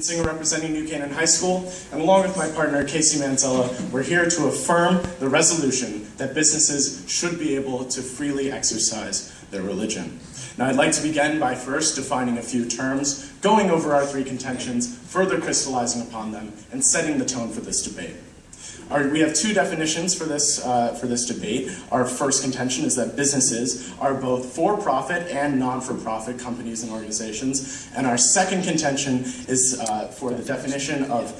Singer representing New Canaan High School, and along with my partner Casey Manzella, we're here to affirm the resolution that businesses should be able to freely exercise their religion. Now I'd like to begin by first defining a few terms, going over our three contentions, further crystallizing upon them, and setting the tone for this debate. We have two definitions for this debate. Our first contention is that businesses are both for-profit and non-for-profit companies and organizations. And our second contention is for the definition of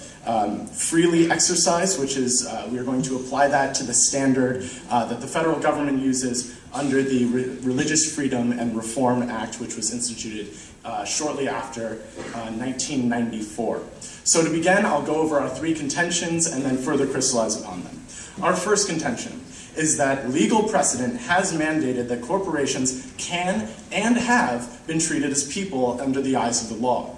freely exercise, which is we are going to apply that to the standard that the federal government uses under the Religious Freedom and Reform Act, which was instituted shortly after 1994. So to begin, I'll go over our three contentions and then further crystallize upon them. Our first contention is that legal precedent has mandated that corporations can and have been treated as people under the eyes of the law.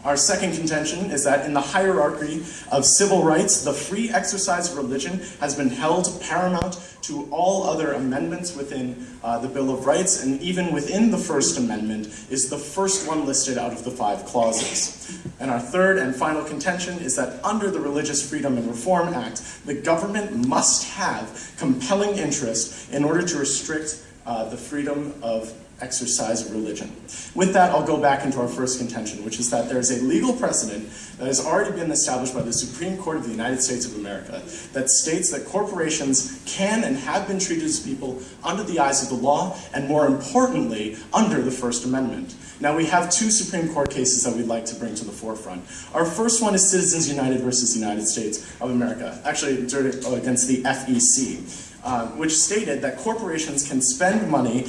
Our second contention is that in the hierarchy of civil rights, the free exercise of religion has been held paramount to all other amendments within the Bill of Rights, and even within the First Amendment is the first one listed out of the 5 clauses. And our third and final contention is that under the Religious Freedom and Reform Act, the government must have compelling interest in order to restrict the freedom of exercise of religion. With that, I'll go back into our first contention, which is that there is a legal precedent that has already been established by the Supreme Court of the United States of America that states that corporations can and have been treated as people under the eyes of the law, and more importantly, under the First Amendment. Now, we have 2 Supreme Court cases that we'd like to bring to the forefront. Our first one is Citizens United versus the United States of America, actually against the FEC. Which stated that corporations can spend money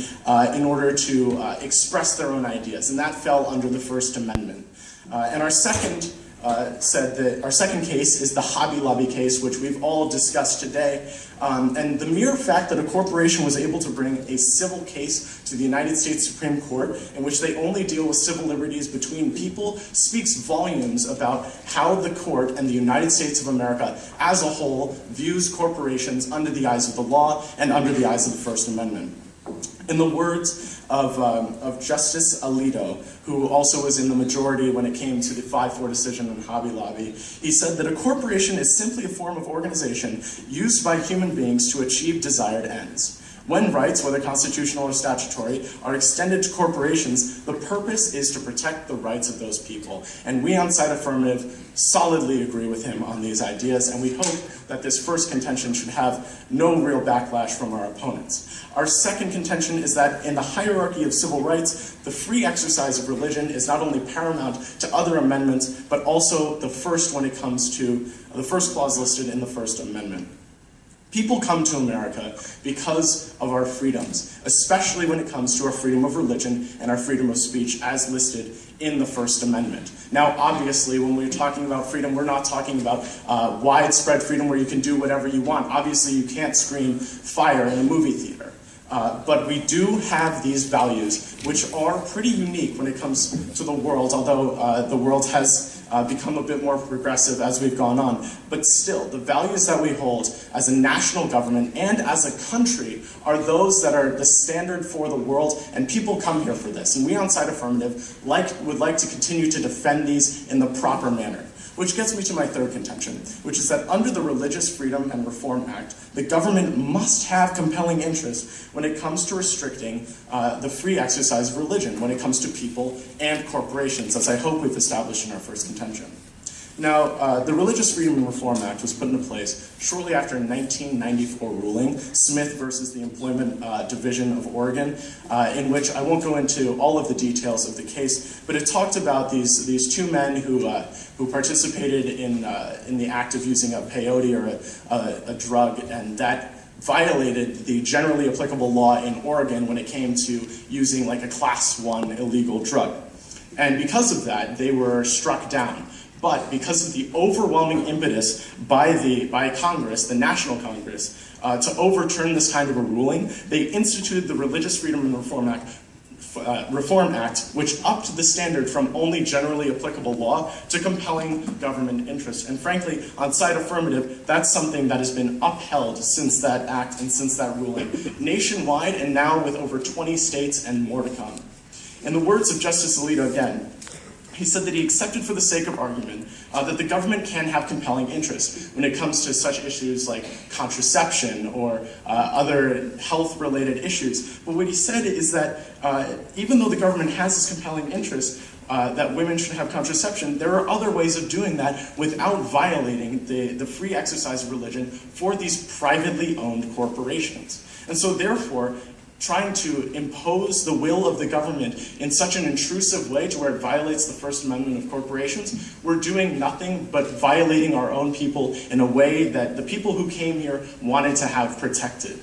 in order to express their own ideas, and that fell under the First Amendment. And our second case is the Hobby Lobby case, which we've all discussed today. And the mere fact that a corporation was able to bring a civil case to the United States Supreme Court in which they only deal with civil liberties between people speaks volumes about how the court and the United States of America as a whole views corporations under the eyes of the law and under the eyes of the First Amendment. In the words of Justice Alito, who also was in the majority when it came to the 5-4 decision on Hobby Lobby, he said that a corporation is simply a form of organization used by human beings to achieve desired ends. When rights, whether constitutional or statutory, are extended to corporations, the purpose is to protect the rights of those people. And we on Side Affirmative solidly agree with him on these ideas, and we hope that this first contention should have no real backlash from our opponents. Our second contention is that in the hierarchy of civil rights, the free exercise of religion is not only paramount to other amendments, but also the first when it comes to the first clause listed in the First Amendment. People come to America because of our freedoms, especially when it comes to our freedom of religion and our freedom of speech as listed in the First Amendment. Now, obviously, when we're talking about freedom, we're not talking about widespread freedom where you can do whatever you want. Obviously, you can't scream fire in a movie theater. But we do have these values, which are pretty unique when it comes to the world, although the world has become a bit more progressive as we've gone on. But still, the values that we hold as a national government and as a country are those that are the standard for the world, and people come here for this. And we on Side Affirmative would like to continue to defend these in the proper manner. Which gets me to my third contention, which is that under the Religious Freedom and Reform Act, the government must have compelling interest when it comes to restricting the free exercise of religion, when it comes to people and corporations, as I hope we've established in our first contention. Now, the Religious Freedom and Reform Act was put into place shortly after a 1994 ruling, Smith versus the Employment Division of Oregon, in which I won't go into all of the details of the case, but it talked about these 2 men who participated in the act of using a peyote or a drug, and that violated the generally applicable law in Oregon when it came to using like a Class 1 illegal drug. And because of that, they were struck down. But because of the overwhelming impetus by Congress, the National Congress, to overturn this kind of a ruling, they instituted the Religious Freedom and Reform Act, which upped the standard from only generally applicable law to compelling government interest. And frankly, on Side Affirmative, that's something that has been upheld since that act and since that ruling, nationwide and now with over 20 states and more to come. In the words of Justice Alito again, he said that he accepted for the sake of argument that the government can have compelling interest when it comes to such issues like contraception or other health-related issues. But what he said is that even though the government has this compelling interest that women should have contraception, there are other ways of doing that without violating the free exercise of religion for these privately owned corporations. And so therefore, trying to impose the will of the government in such an intrusive way to where it violates the First Amendment of corporations, we're doing nothing but violating our own people in a way that the people who came here wanted to have protected.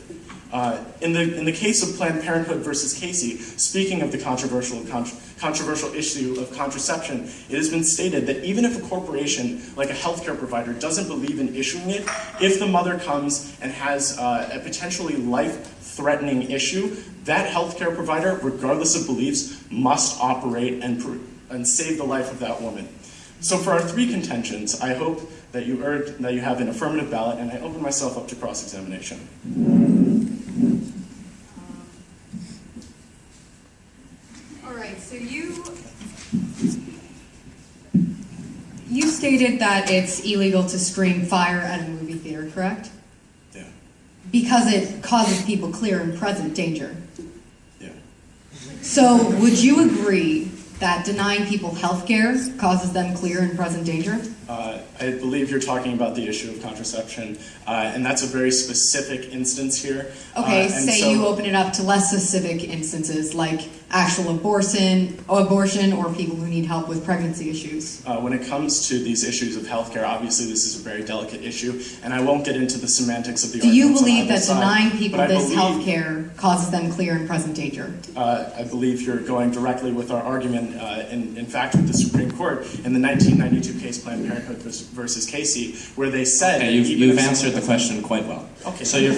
In the case of Planned Parenthood versus Casey, speaking of the controversial issue of contraception, it has been stated that even if a corporation, like a healthcare provider, doesn't believe in issuing it, if the mother comes and has a potentially life-threatening issue, that healthcare provider, regardless of beliefs, must operate and save the life of that woman. So for our three contentions, I hope that you have an affirmative ballot, and I open myself up to cross-examination. All right, so you stated that it's illegal to scream fire at a movie theater, correct? Yeah. Because it causes people clear and present danger. Yeah. So would you agree that denying people health care causes them clear and present danger? I believe you're talking about the issue of contraception, and that's a very specific instance here. Okay, say you open it up to less specific instances, like actual abortion, or people who need help with pregnancy issues. When it comes to these issues of healthcare, obviously this is a very delicate issue, and I won't get into the semantics of the arguments. Do you arguments believe that denying people this health care causes them clear and present danger? I believe you're going directly with our argument, in fact, with the Supreme Court in the 1992 case Planned Parenthood versus Casey, where they said... Okay, you've answered the question quite well. Okay. So your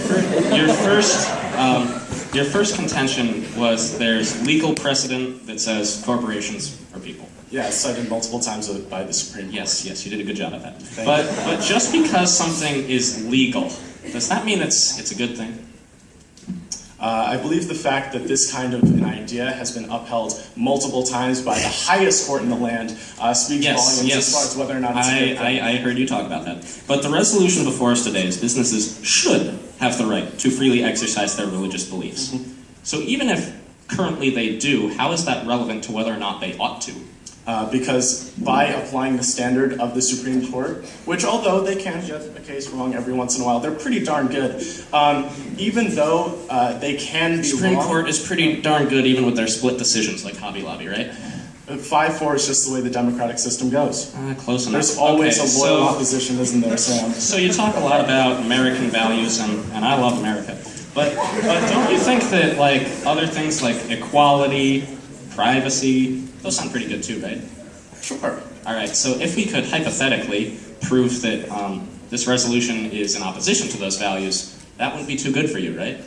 first contention was there's legal precedent that says corporations are people. Yeah, cited multiple times by the Supreme Court. Yes, you did a good job at that. But just because something is legal, does that mean it's a good thing? I believe the fact that this kind of an idea has been upheld multiple times by the highest court in the land speaks volumes as far as whether or not it's a good thing. I heard you talk about that. But the resolution before us today is businesses should have the right to freely exercise their religious beliefs. Mm-hmm. So even if currently they do, how is that relevant to whether or not they ought to? Because by applying the standard of the Supreme Court, which although they can get a case wrong every once in a while, they're pretty darn good. Even though they can be Supreme Court is pretty darn good even with their split decisions like Hobby Lobby, right? 5-4 is just the way the democratic system goes. Close enough. There's always a loyal opposition, isn't there, Sam? So you talk a lot about American values, and I love America. But don't you think that like other things like equality, privacy, those sound pretty good too, right? Sure. All right, so if we could hypothetically prove that this resolution is in opposition to those values, that wouldn't be too good for you, right?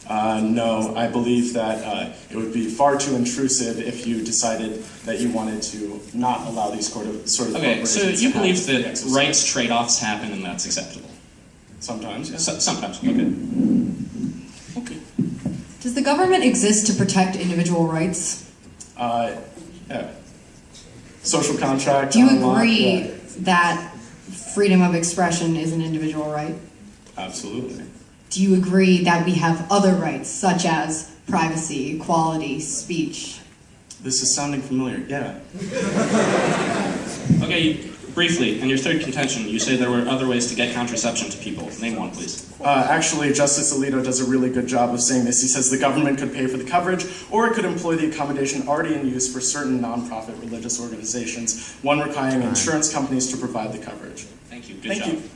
No, I believe that it would be far too intrusive if you decided that you wanted to not allow these sort of Okay, so you believe that rights trade-offs happen and that's acceptable? Sometimes, yeah. Sometimes, okay. Okay. Does the government exist to protect individual rights? Yeah. Social contract. Do you agree that freedom of expression is an individual right? Absolutely. Do you agree that we have other rights, such as privacy, equality, speech? This is sounding familiar, yeah. Okay, briefly, in your third contention, you say there were other ways to get contraception to people. Name one, please. Actually, Justice Alito does a really good job of saying this. He says the government could pay for the coverage, or it could employ the accommodation already in use for certain nonprofit religious organizations, one requiring insurance companies to provide the coverage. Thank you. Good job. Thank you.